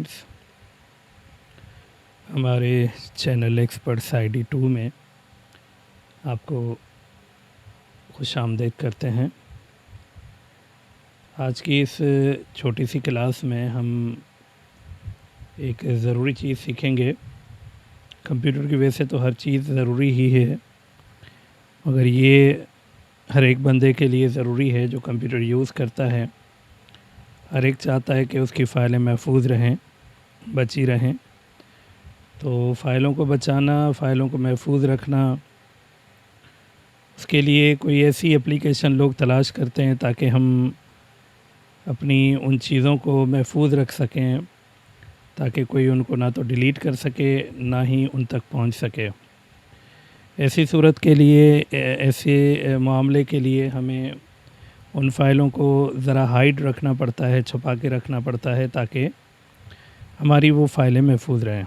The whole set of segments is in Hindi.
स्टूडेंट्स, हमारे चैनल एक्सपर्ट्स आईडी 2 में आपको खुशामदीद करते हैं। आज की इस छोटी सी क्लास में हम एक ज़रूरी चीज़ सीखेंगे। कंप्यूटर की वजह से तो हर चीज़ ज़रूरी ही है, मगर ये हर एक बंदे के लिए ज़रूरी है जो कंप्यूटर यूज़ करता है। हर एक चाहता है कि उसकी फ़ाइलें महफूज रहें, बची रहें। तो फ़ाइलों को बचाना, फ़ाइलों को महफूज रखना, उसके लिए कोई ऐसी एप्लीकेशन लोग तलाश करते हैं ताकि हम अपनी उन चीज़ों को महफूज रख सकें, ताकि कोई उनको ना तो डिलीट कर सके ना ही उन तक पहुंच सके। ऐसी सूरत के लिए, ऐसे मामले के लिए हमें उन फ़ाइलों को ज़रा हाइड रखना पड़ता है, छुपा के रखना पड़ता है ताकि हमारी वो फ़ाइलें महफूज रहें।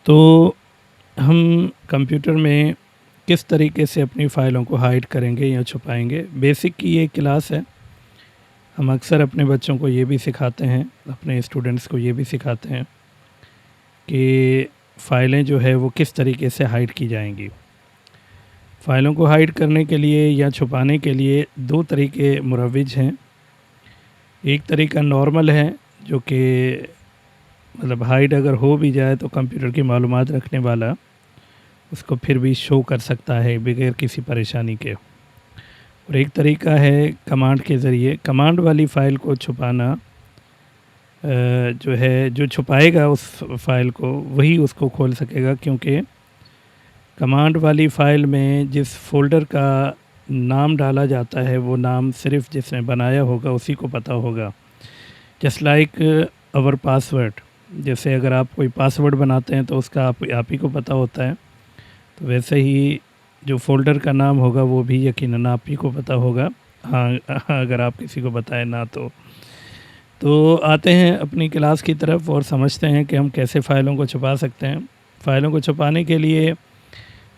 तो हम कंप्यूटर में किस तरीके से अपनी फ़ाइलों को हाइड करेंगे या छुपाएंगे, बेसिक की ये क्लास है। हम अक्सर अपने बच्चों को ये भी सिखाते हैं, अपने स्टूडेंट्स को ये भी सिखाते हैं कि फ़ाइलें जो है वो किस तरीके से हाइड की जाएंगी। फ़ाइलों को हाइड करने के लिए या छुपाने के लिए दो तरीके मुरव्विज हैं। एक तरीका नॉर्मल है, जो कि मतलब हाइड अगर हो भी जाए तो कंप्यूटर की मालूमात रखने वाला उसको फिर भी शो कर सकता है बगैर किसी परेशानी के। और एक तरीका है कमांड के ज़रिए। कमांड वाली फ़ाइल को छुपाना जो है, जो छुपाएगा उस फ़ाइल को वही उसको खोल सकेगा, क्योंकि कमांड वाली फ़ाइल में जिस फ़ोल्डर का नाम डाला जाता है वो नाम सिर्फ जिसने बनाया होगा उसी को पता होगा। जस्ट लाइक अवर पासवर्ड, जैसे अगर आप कोई पासवर्ड बनाते हैं तो उसका आप ही को पता होता है, तो वैसे ही जो फ़ोल्डर का नाम होगा वो भी यकीनन आप ही को पता होगा। हाँ, अगर आप किसी को बताएं ना तो आते हैं अपनी क्लास की तरफ और समझते हैं कि हम कैसे फ़ाइलों को छुपा सकते हैं। फ़ाइलों को छुपाने के लिए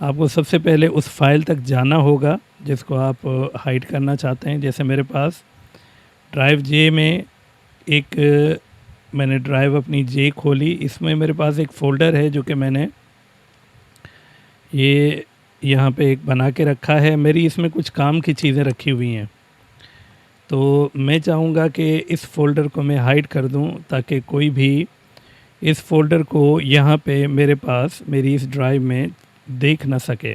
आपको सबसे पहले उस फ़ाइल तक जाना होगा जिसको आप हाइड करना चाहते हैं। जैसे मेरे पास ड्राइव जे में मैंने ड्राइव अपनी जे खोली, इसमें मेरे पास एक फ़ोल्डर है जो कि मैंने ये यहाँ पे एक बना के रखा है। मेरी इसमें कुछ काम की चीज़ें रखी हुई हैं, तो मैं चाहूँगा कि इस फ़ोल्डर को मैं हाइड कर दूँ ताकि कोई भी इस फ़ोल्डर को यहाँ पे मेरे पास मेरी इस ड्राइव में देख ना सके।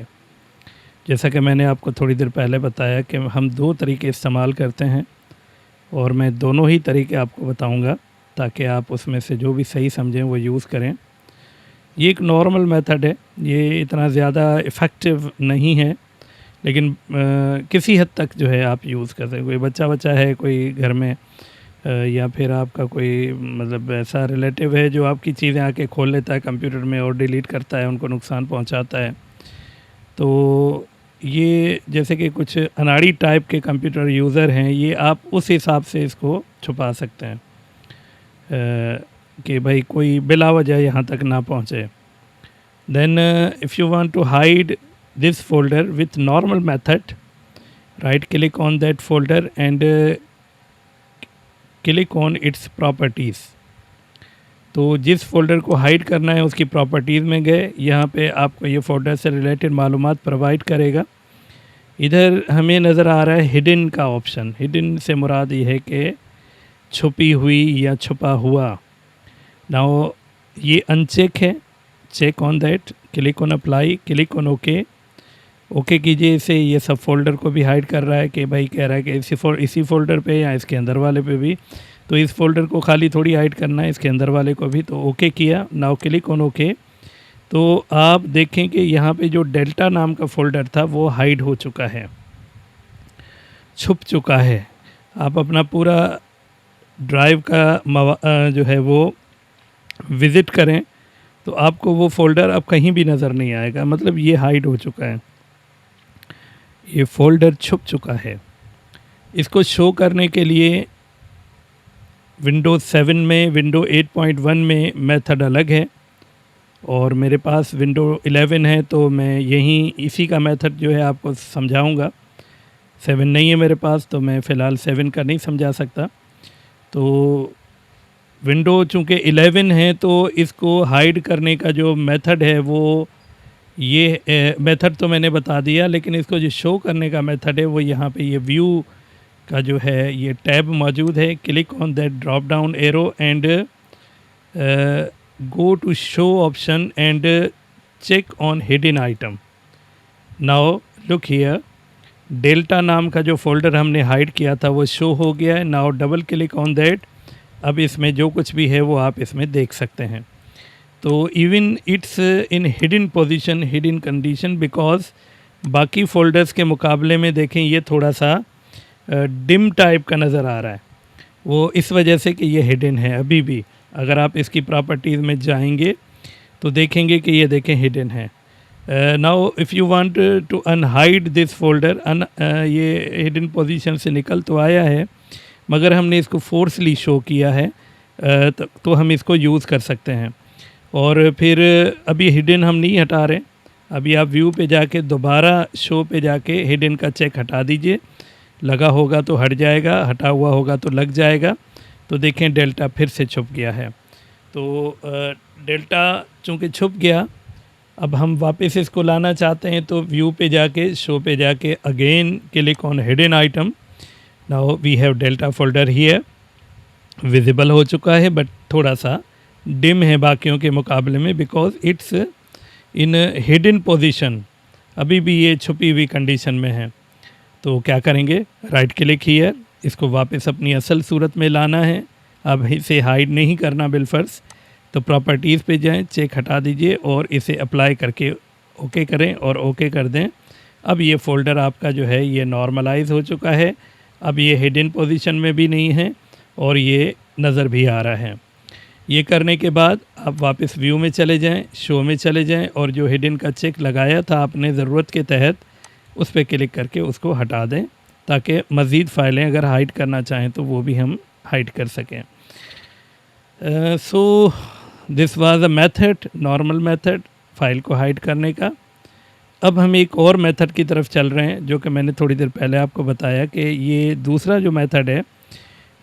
जैसा कि मैंने आपको थोड़ी देर पहले बताया कि हम दो तरीके इस्तेमाल करते हैं और मैं दोनों ही तरीके आपको बताऊँगा ताकि आप उसमें से जो भी सही समझें वो यूज़ करें। ये एक नॉर्मल मेथड है, ये इतना ज़्यादा इफ़ेक्टिव नहीं है, लेकिन किसी हद तक जो है आप यूज़ कर सकते हैं। कोई बच्चा है कोई घर में, या फिर आपका कोई मतलब ऐसा रिलेटिव है जो आपकी चीज़ें आके खोल लेता है कंप्यूटर में और डिलीट करता है, उनको नुकसान पहुंचाता है। तो ये जैसे कि कुछ अनाड़ी टाइप के कंप्यूटर यूज़र हैं, ये आप उस हिसाब से इसको छुपा सकते हैं कि भाई कोई बिला वजह यहाँ तक ना पहुँचे। Then if you want to hide this folder with normal method, right click on that folder and click on its properties। तो जिस फोल्डर को हाइड करना है उसकी प्रॉपर्टीज़ में गए, यहाँ पे आपको ये फोल्डर से रिलेटेड मालूमात प्रोवाइड करेगा। इधर हमें नज़र आ रहा है हिडन का ऑप्शन। हिडन से मुराद ये है कि छुपी हुई या छुपा हुआ। नाउ ये अनचेक है, check on that, click on apply, click on okay कीजिए इसे। ये सब फोल्डर को भी हाइड कर रहा है कि भाई कह रहा है कि इसी फोल्डर पे या इसके अंदर वाले पे भी, तो इस फोल्डर को खाली थोड़ी हाइड करना है, इसके अंदर वाले को भी। तो ओके किया, नाउ क्लिक ऑन ओके। तो आप देखें कि यहाँ पे जो डेल्टा नाम का फ़ोल्डर था वो हाइड हो चुका है, छुप चुका है। आप अपना पूरा ड्राइव का जो है वो विज़िट करें तो आपको वो फ़ोल्डर अब कहीं भी नज़र नहीं आएगा, मतलब ये हाइड हो चुका है, ये फ़ोल्डर छुप चुका है। इसको शो करने के लिए विंडोज़ 7 में, विंडो 8.1 में मेथड अलग है और मेरे पास विंडो 11 है, तो मैं यहीं इसी का मेथड जो है आपको समझाऊंगा। 7 नहीं है मेरे पास, तो मैं फ़िलहाल 7 का नहीं समझा सकता। तो विंडो चूँकि 11 है तो इसको हाइड करने का जो मेथड है वो ये मेथड तो मैंने बता दिया, लेकिन इसको जो शो करने का मेथड है वो यहाँ पे ये व्यू का जो है ये टैब मौजूद है। Click on that drop down arrow and go to show option and check on hidden item. Now look here, Delta नाम का जो फोल्डर हमने हाइड किया था वो शो हो गया है। Now double click on that, अब इसमें जो कुछ भी है वो आप इसमें देख सकते हैं। तो even it's in hidden position, hidden condition, because बाकी फ़ोल्डर्स के मुकाबले में देखें ये थोड़ा सा डिम टाइप का नज़र आ रहा है, वो इस वजह से कि ये हिडन है अभी भी। अगर आप इसकी प्रॉपर्टीज़ में जाएंगे तो देखेंगे कि ये देखें हिडन है। Now if you want to unhide this folder, ये हिडन पोजीशन से निकल तो आया है मगर हमने इसको फोर्सली शो किया है, तो हम इसको यूज़ कर सकते हैं। और फिर अभी हिडन हम नहीं हटा रहे, अभी आप व्यू पे जाके दोबारा शो पे जाके हिडन का चेक हटा दीजिए, लगा होगा तो हट जाएगा, हटा हुआ होगा तो लग जाएगा। तो देखें डेल्टा फिर से छुप गया है। तो डेल्टा चूँकि छुप गया, अब हम वापस इसको लाना चाहते हैं तो व्यू पे जाके शो पे जाके again click on hidden item. Now we have Delta folder here, visible हो चुका है बट थोड़ा सा डिम है बाकियों के मुकाबले में, because it's in hidden position, अभी भी ये छुपी हुई कंडीशन में है। तो क्या करेंगे, राइट क्लिक हियर, इसको वापस अपनी असल सूरत में लाना है। अब इसे हाइड नहीं करना बिलफर्स, तो प्रॉपर्टीज़ पे जाएं, चेक हटा दीजिए और इसे अप्लाई करके ओके करें और ओके कर दें। अब ये फ़ोल्डर आपका जो है ये नॉर्मलाइज हो चुका है, अब ये हिडन पोजीशन में भी नहीं है और ये नज़र भी आ रहा है। ये करने के बाद आप वापस व्यू में चले जाएं, शो में चले जाएं और जो हिडन का चेक लगाया था आपने ज़रूरत के तहत, उस पर क्लिक करके उसको हटा दें ताकि मज़ीद फ़ाइलें अगर हाइड करना चाहें तो वो भी हम हाइड कर सकें। So this was a method, normal method file को हाइड करने का। अब हम एक और मेथड की तरफ चल रहे हैं जो कि मैंने थोड़ी देर पहले आपको बताया कि ये दूसरा जो मेथड है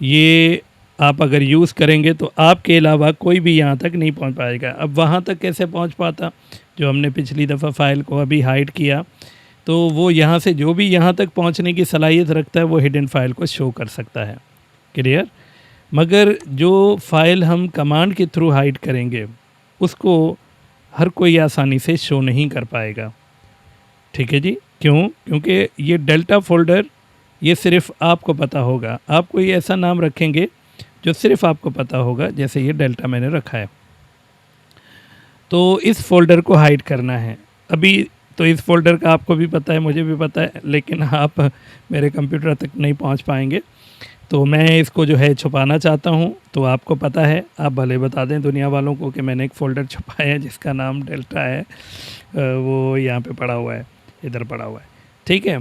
ये आप अगर यूज़ करेंगे तो आपके अलावा कोई भी यहाँ तक नहीं पहुँच पाएगा। अब वहाँ तक कैसे पहुँच पाता, जो हमने पिछली दफ़ा फ़ाइल को अभी हाइड किया, तो वो यहाँ से जो भी यहाँ तक पहुँचने की सलाहियत रखता है वो हिडन फाइल को शो कर सकता है, क्लियर। मगर जो फ़ाइल हम कमांड के थ्रू हाइड करेंगे उसको हर कोई आसानी से शो नहीं कर पाएगा, ठीक है जी। क्यों? क्योंकि ये डेल्टा फ़ोल्डर ये सिर्फ़ आपको पता होगा। आप कोई ऐसा नाम रखेंगे जो सिर्फ़ आपको पता होगा, जैसे ये डेल्टा मैंने रखा है। तो इस फ़ोल्डर को हाइड करना है अभी। तो इस फ़ोल्डर का आपको भी पता है, मुझे भी पता है, लेकिन आप मेरे कंप्यूटर तक नहीं पहुंच पाएंगे। तो मैं इसको जो है छुपाना चाहता हूं। तो आपको पता है, आप भले बता दें दुनिया वालों को कि मैंने एक फ़ोल्डर छुपाया है जिसका नाम डेल्टा है, वो यहाँ पे पड़ा हुआ है, इधर पड़ा हुआ है, ठीक है।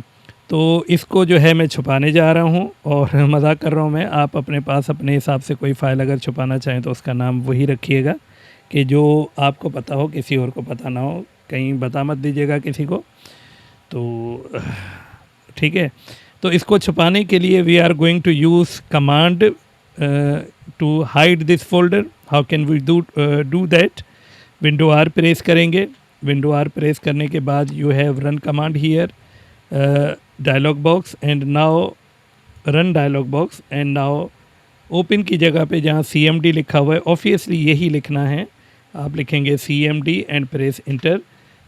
तो इसको जो है मैं छुपाने जा रहा हूँ और मजाक कर रहा हूँ मैं। आप अपने पास अपने हिसाब से कोई फ़ाइल अगर छुपाना चाहें तो उसका नाम वही रखिएगा कि जो आपको पता हो, किसी और को पता ना हो, कहीं बता मत दीजिएगा किसी को। तो ठीक है। तो इसको छुपाने के लिए we are going to use command to hide this folder. How can we do that? Window R press करेंगे। विंडो आर प्रेस करने के बाद you have run command here, dialogue box, and now run dialogue box, and now open की जगह पे जहाँ CMD लिखा हुआ है, ऑब्वियसली यही लिखना है। आप लिखेंगे CMD एंड प्रेस इंटर,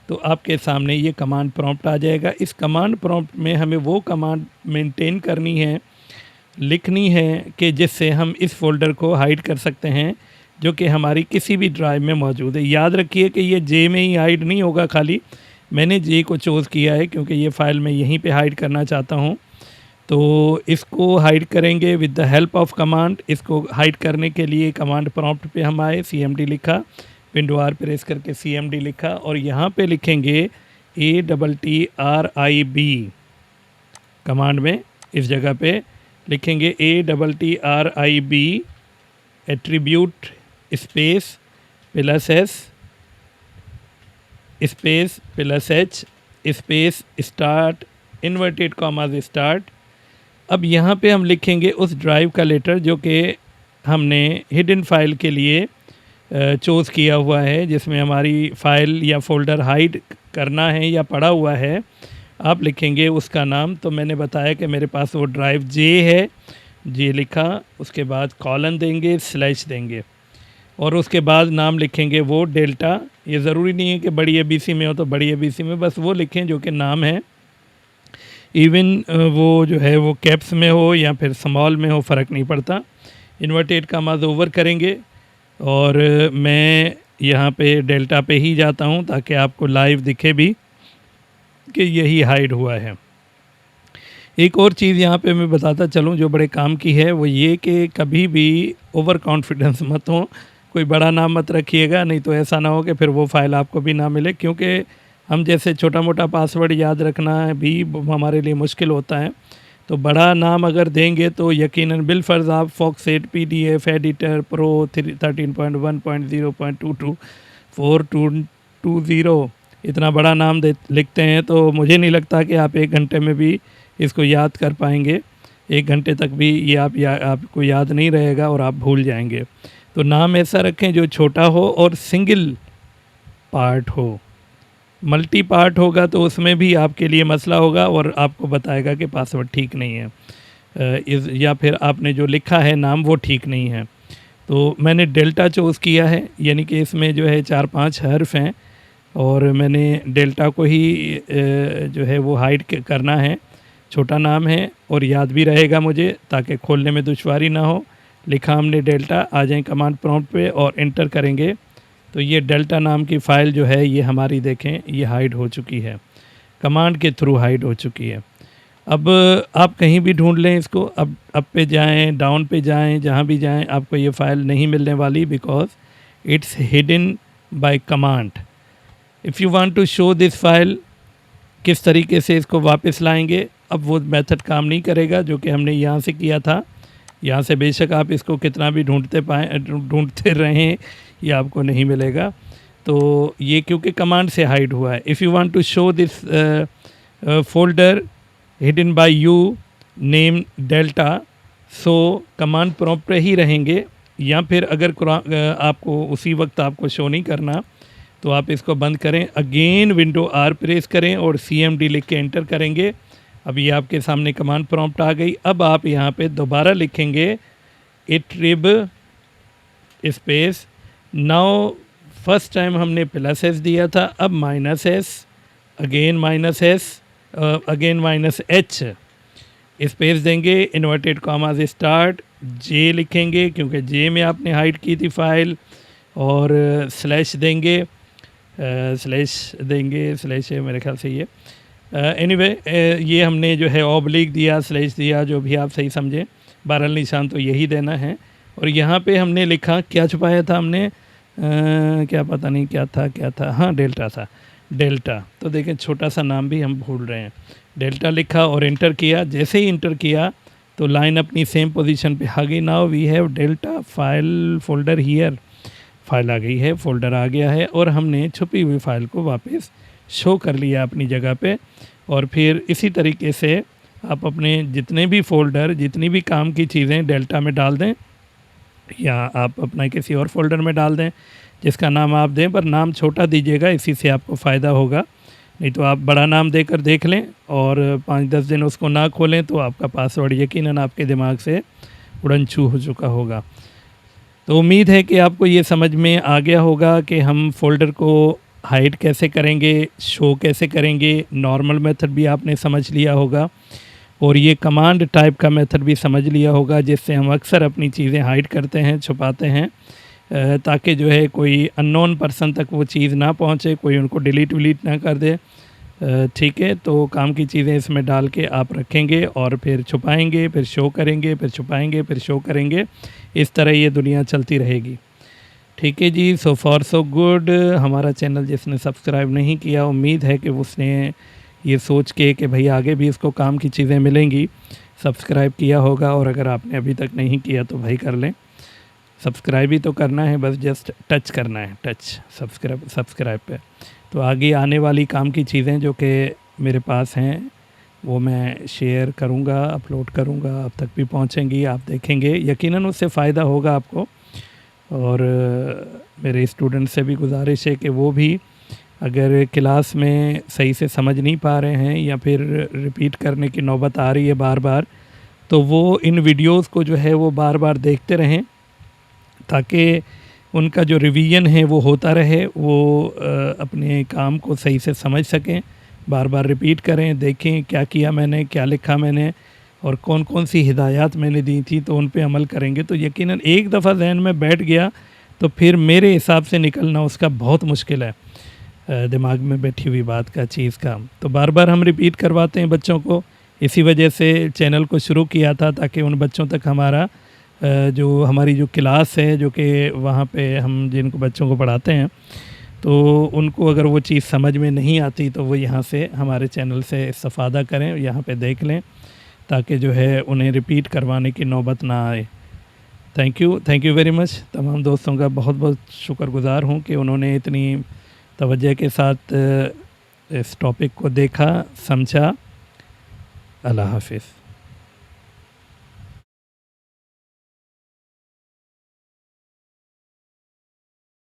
तो आपके सामने ये कमांड प्रॉम्प्ट आ जाएगा। इस कमांड प्रॉम्प्ट में हमें वो कमांड मेंटेन करनी है, लिखनी है कि जिससे हम इस फोल्डर को हाइड कर सकते हैं जो कि हमारी किसी भी ड्राइव में मौजूद है। याद रखिए कि ये J में ही हाइड नहीं होगा, खाली मैंने J को चूज़ किया है क्योंकि ये फ़ाइल मैं यहीं पे हाइड करना चाहता हूँ। तो इसको हाइड करेंगे with the help of command. इसको हाइड करने के लिए कमांड प्रॉम्प्ट पे हम आए, CMD लिखा, विंडो आर प्रेस करके CMD लिखा और यहाँ पे लिखेंगे ATTRIB। कमांड में इस जगह पे लिखेंगे ATTRIB attribute space plus S space plus H space start inverted commas start. अब यहाँ पे हम लिखेंगे उस ड्राइव का लेटर जो कि हमने हिडन फाइल के लिए चूज़ किया हुआ है, जिसमें हमारी फ़ाइल या फ़ोल्डर हाइड करना है या पड़ा हुआ है, आप लिखेंगे उसका नाम। तो मैंने बताया कि मेरे पास वो ड्राइव जे है, जे लिखा, उसके बाद कॉलन देंगे, स्लैश देंगे और उसके बाद नाम लिखेंगे वो डेल्टा। ये ज़रूरी नहीं है कि बड़ी एबीसी में हो तो बड़ी एबीसी में, बस वो लिखें जो कि नाम है। इवन वो जो है वो कैप्स में हो या फिर स्मॉल में हो, फ़र्क नहीं पड़ता। इन्वर्टेड कामाज ओवर करेंगे और मैं यहाँ पे डेल्टा पे ही जाता हूँ ताकि आपको लाइव दिखे भी कि यही हाइड हुआ है। एक और चीज़ यहाँ पे मैं बताता चलूँ जो बड़े काम की है, वो ये कि कभी भी ओवर कॉन्फिडेंस मत हो, कोई बड़ा नाम मत रखिएगा, नहीं तो ऐसा ना हो कि फिर वो फाइल आपको भी ना मिले, क्योंकि हम जैसे छोटा मोटा पासवर्ड याद रखना भी हमारे लिए मुश्किल होता है। तो बड़ा नाम अगर देंगे तो यकीनन बिलफर्ज आप फॉक्सेट, PDF एडिटर, प्रो 13.1.0.22 4220 इतना बड़ा नाम लिखते हैं, तो मुझे नहीं लगता कि आप 1 घंटे में भी इसको याद कर पाएंगे। 1 घंटे तक भी ये आपको याद नहीं रहेगा और आप भूल जाएंगे। तो नाम ऐसा रखें जो छोटा हो और सिंगल पार्ट हो। मल्टी पार्ट होगा तो उसमें भी आपके लिए मसला होगा और आपको बताएगा कि पासवर्ड ठीक नहीं है, या फिर आपने जो लिखा है नाम वो ठीक नहीं है। तो मैंने डेल्टा चूज़ किया है, यानी कि इसमें जो है 4-5 हर्फ हैं और मैंने डेल्टा को ही जो है वो हाइड करना है। छोटा नाम है और याद भी रहेगा मुझे, ताकि खोलने में दुश्वारी ना हो। लिखा हमने डेल्टा, आ जाएं कमांड प्रॉम्प्ट पे और एंटर करेंगे तो ये डेल्टा नाम की फ़ाइल जो है ये हमारी देखें ये हाइड हो चुकी है, कमांड के थ्रू हाइड हो चुकी है। अब आप कहीं भी ढूंढ लें इसको, अब अप पे जाएं, डाउन पे जाएं, जहाँ भी जाएं आपको ये फ़ाइल नहीं मिलने वाली, because it's hidden by command. If you want to show this file, किस तरीके से इसको वापस लाएंगे, अब वो मेथड काम नहीं करेगा जो कि हमने यहाँ से किया था। यहाँ से बेशक आप इसको कितना भी ढूंढते रहें ये आपको नहीं मिलेगा। तो ये क्योंकि कमांड से हाइड हुआ है। If you want to show this folder hidden by you name Delta, so command prompt पे ही रहेंगे, या फिर अगर आपको उसी वक्त आपको शो नहीं करना तो आप इसको बंद करें, अगेन विंडो R प्रेस करें और CMD लिख के एंटर करेंगे। अब ये आपके सामने कमांड प्रॉम्प्ट आ गई। अब आप यहाँ पे दोबारा लिखेंगे इट्रिब स्पेस, नाउ फर्स्ट टाइम हमने +S दिया था, अब -S, again -S, again -H space देंगे, इन्वर्टेड कॉमास स्टार्ट, J लिखेंगे क्योंकि J में आपने हाइड की थी फाइल, और स्लैश देंगे, स्लैश है मेरे ख्याल से ये, एनीवे ये हमने जो है ऑब्लिक दिया, स्लैश दिया, जो भी आप सही समझें, बहरहाल निशान तो यही देना है। और यहाँ पे हमने लिखा, क्या छुपाया था हमने, क्या पता नहीं क्या था, हाँ डेल्टा था, डेल्टा। तो देखें छोटा सा नाम भी हम भूल रहे हैं। डेल्टा लिखा और इंटर किया, जैसे ही इंटर किया तो लाइन अपनी सेम पोजीशन पे आ गई। Now we have delta file folder here, file आ गई है, फोल्डर आ गया है और हमने छुपी हुई फाइल को वापस शो कर लिया अपनी जगह पे। और फिर इसी तरीके से आप अपने जितने भी फ़ोल्डर, जितनी भी काम की चीज़ें डेल्टा में डाल दें, या आप अपना किसी और फोल्डर में डाल दें जिसका नाम आप दें, पर नाम छोटा दीजिएगा, इसी से आपको फ़ायदा होगा। नहीं तो आप बड़ा नाम देकर देख लें और 5-10 दिन उसको ना खोलें तो आपका पासवर्ड यकीनन आपके दिमाग से उड़न छू हो चुका होगा। तो उम्मीद है कि आपको ये समझ में आ गया होगा कि हम फ़ोल्डर को हाइड कैसे करेंगे, शो कैसे करेंगे। नॉर्मल मेथड भी आपने समझ लिया होगा और ये कमांड टाइप का मेथड भी समझ लिया होगा, जिससे हम अक्सर अपनी चीज़ें हाइड करते हैं, छुपाते हैं, ताकि जो है कोई अननोन पर्सन तक वो चीज़ ना पहुंचे, कोई उनको डिलीट विलीट ना कर दे। ठीक है, तो काम की चीज़ें इसमें डाल के आप रखेंगे और फिर छुपाएंगे, फिर शो करेंगे, फिर छुपाएंगे, फिर शो करेंगे। इस तरह ये दुनिया चलती रहेगी। ठीक है जी, सो फॉर सो गुड। हमारा चैनल जिसने सब्सक्राइब नहीं किया, उम्मीद है कि उसने ये सोच के कि भाई आगे भी इसको काम की चीज़ें मिलेंगी, सब्सक्राइब किया होगा। और अगर आपने अभी तक नहीं किया तो भाई कर लें, सब्सक्राइब ही तो करना है, बस जस्ट टच करना है, टच सब्सक्राइब पे। तो आगे आने वाली काम की चीज़ें जो कि मेरे पास हैं वो मैं शेयर करूँगा, अपलोड करूँगा, आप तक भी पहुँचेंगी, आप देखेंगे, यकीनन उससे फ़ायदा होगा आपको। और मेरे स्टूडेंट से भी गुजारिश है कि वो भी अगर क्लास में सही से समझ नहीं पा रहे हैं या फिर रिपीट करने की नौबत आ रही है बार बार, तो वो इन वीडियोस को जो है वो बार बार देखते रहें, ताकि उनका जो रिवीजन है वो होता रहे, वो अपने काम को सही से समझ सकें। बार बार रिपीट करें, देखें क्या किया मैंने, क्या लिखा मैंने और कौन कौन सी हिदायत मैंने दी थी, तो उन पे अमल करेंगे तो यकीनन एक दफ़ा जहन में बैठ गया तो फिर मेरे हिसाब से निकलना उसका बहुत मुश्किल है, दिमाग में बैठी हुई बात का, चीज़ का। तो बार बार हम रिपीट करवाते हैं बच्चों को, इसी वजह से चैनल को शुरू किया था, ताकि उन बच्चों तक हमारा जो हमारी जो क्लास है, जो कि वहाँ पे हम जिनको बच्चों को पढ़ाते हैं, तो उनको अगर वो चीज़ समझ में नहीं आती तो वो यहाँ से हमारे चैनल से इस्तिफ़ादा करें, यहाँ पे देख लें, ताकि जो है उन्हें रिपीट करवाने की नौबत ना आए। Thank you very much. तमाम दोस्तों का बहुत बहुत शुक्रगुज़ार हूँ कि उन्होंने इतनी तवज्जो के साथ इस टॉपिक को देखा, समझा। अल्लाह हाफ़िज़।